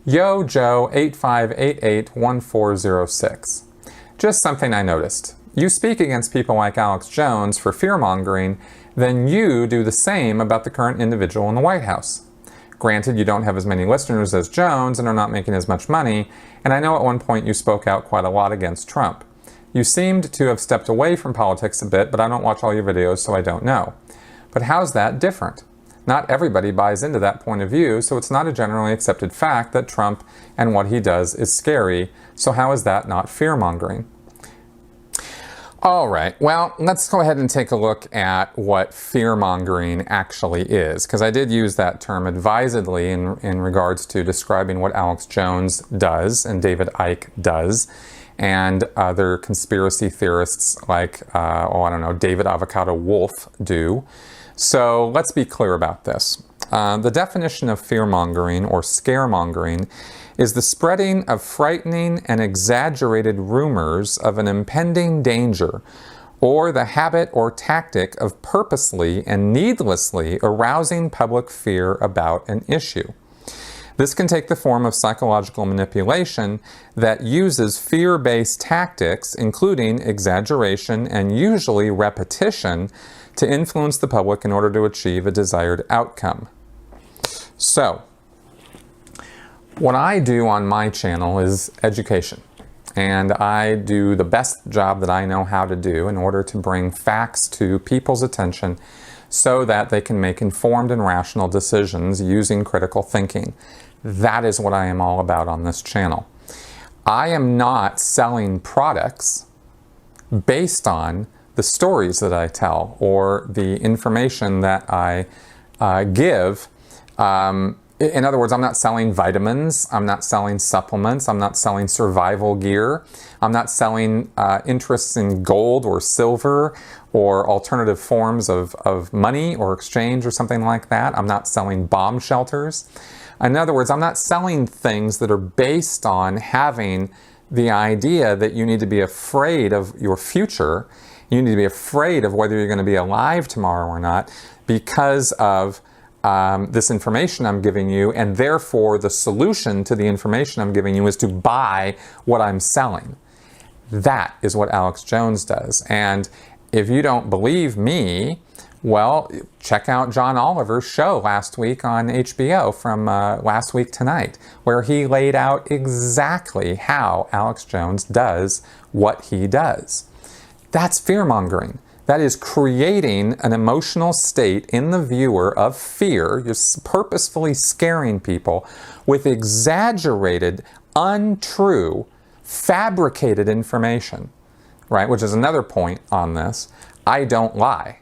Yo Joe 85881406. Just something I noticed. You speak against people like Alex Jones for fear-mongering, then you do the same about the current individual in the White House. Granted, you don't have as many listeners as Jones and are not making as much money, and I know at one point you spoke out quite a lot against Trump. You seemed to have stepped away from politics a bit, but I don't watch all your videos, so I don't know. But how's that different? Not everybody buys into that point of view, so it's not a generally accepted fact that Trump and what he does is scary, so how is that not fear-mongering? All right, well, let's go ahead and take a look at what fear-mongering actually is, because I did use that term advisedly in regards to describing what Alex Jones does and David Icke does, and other conspiracy theorists like, David Avocado Wolf do. So let's be clear about this. The definition of fear-mongering or scaremongering is the spreading of frightening and exaggerated rumors of an impending danger, or the habit or tactic of purposely and needlessly arousing public fear about an issue. This can take the form of psychological manipulation that uses fear-based tactics, including exaggeration and usually repetition, to influence the public in order to achieve a desired outcome. So, what I do on my channel is education. And I do the best job that I know how to do in order to bring facts to people's attention so that they can make informed and rational decisions using critical thinking. That is what I am all about on this channel. I am not selling products based on the stories that I tell or the information that I give. In other words, I'm not selling vitamins, I'm not selling supplements, I'm not selling survival gear, I'm not selling interests in gold or silver or alternative forms of money or exchange or something like that. I'm not selling bomb shelters. In other words, I'm not selling things that are based on having the idea that you need to be afraid of your future. You need to be afraid of whether you're going to be alive tomorrow or not because of this information I'm giving you, and therefore the solution to the information I'm giving you is to buy what I'm selling. That is what Alex Jones does. And if you don't believe me, well, check out John Oliver's show last week on HBO from last week tonight, where he laid out exactly how Alex Jones does what he does. That's fear-mongering. That is creating an emotional state in the viewer of fear. You're purposefully scaring people with exaggerated, untrue, fabricated information, right? Which is another point on this. I don't lie.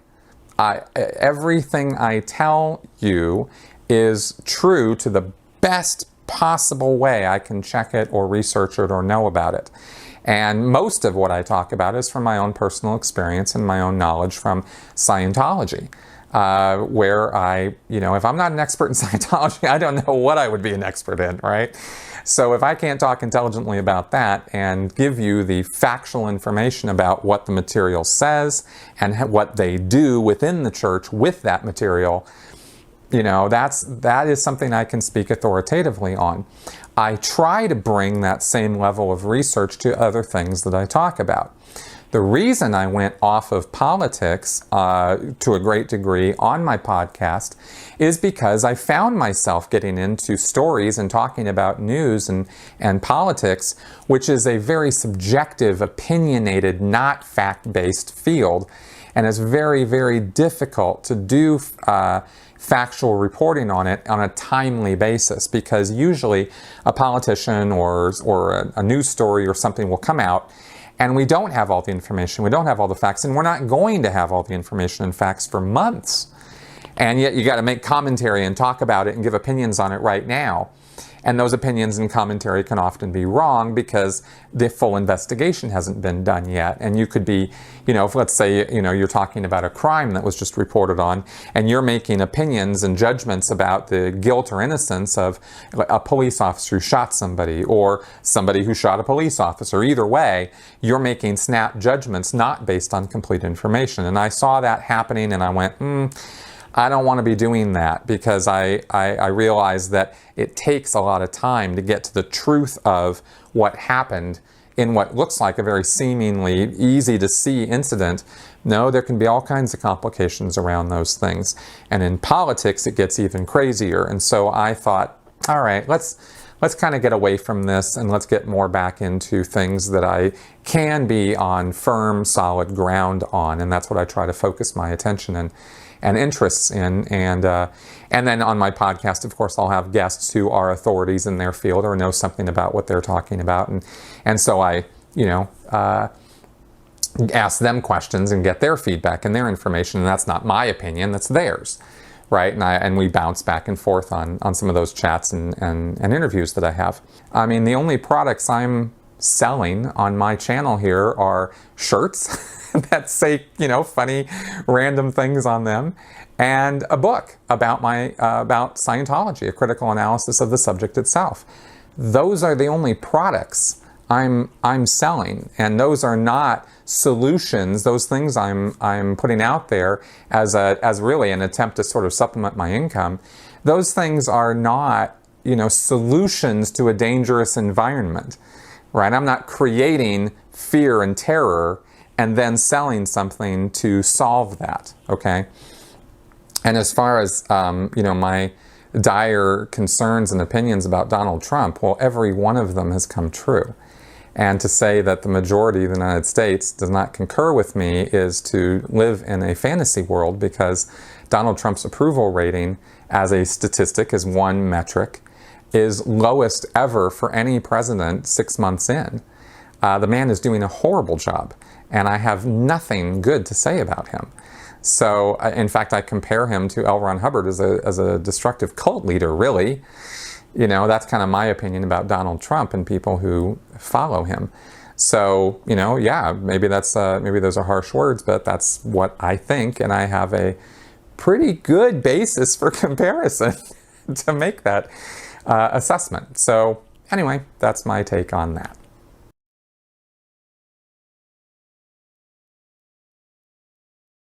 Everything I tell you is true to the best possible way I can check it or research it or know about it. And most of what I talk about is from my own personal experience and my own knowledge from Scientology, where if I'm not an expert in Scientology, I don't know what I would be an expert in, right? So if I can't talk intelligently about that and give you the factual information about what the material says and what they do within the church with that material, that is something I can speak authoritatively on. I try to bring that same level of research to other things that I talk about. The reason I went off of politics to a great degree on my podcast is because I found myself getting into stories and talking about news and politics, which is a very subjective, opinionated, not fact-based field, and it's very, very difficult to do factual reporting on it on a timely basis, because usually a politician or a news story or something will come out and we don't have all the information, we don't have all the facts, and we're not going to have all the information and facts for months. And yet you got to make commentary and talk about it and give opinions on it right now. And those opinions and commentary can often be wrong because the full investigation hasn't been done yet. And you could be, if let's say, you're talking about a crime that was just reported on, and you're making opinions and judgments about the guilt or innocence of a police officer who shot somebody or somebody who shot a police officer. Either way, you're making snap judgments not based on complete information. And I saw that happening and I went, I don't want to be doing that because I realize that it takes a lot of time to get to the truth of what happened in what looks like a very seemingly easy to see incident. No, there can be all kinds of complications around those things. And in politics, it gets even crazier. And so I thought, all right, let's kind of get away from this and let's get more back into things that I can be on firm, solid ground on. And that's what I try to focus my attention and interests in. And then on my podcast, of course, I'll have guests who are authorities in their field or know something about what they're talking about. And so I, ask them questions and get their feedback and their information. And that's not my opinion, that's theirs, right? And we bounce back and forth on some of those chats and interviews that I have. I mean, the only products I'm selling on my channel here are shirts that say, funny random things on them, and a book about about Scientology, a critical analysis of the subject itself. Those are the only products I'm selling, and those are not solutions. Those things I'm putting out there as really an attempt to sort of supplement my income. Those things are not, solutions to a dangerous environment, right? I'm not creating fear and terror and then selling something to solve that, okay? And as far as, my dire concerns and opinions about Donald Trump, well, every one of them has come true. And to say that the majority of the United States does not concur with me is to live in a fantasy world, because Donald Trump's approval rating as a statistic, as one metric, is lowest ever for any president 6 months in. The man is doing a horrible job, and I have nothing good to say about him. So, in fact, I compare him to L. Ron Hubbard as a destructive cult leader, really. That's kind of my opinion about Donald Trump and people who follow him. So, maybe those are harsh words, but that's what I think, and I have a pretty good basis for comparison to make that assessment. So, anyway, that's my take on that.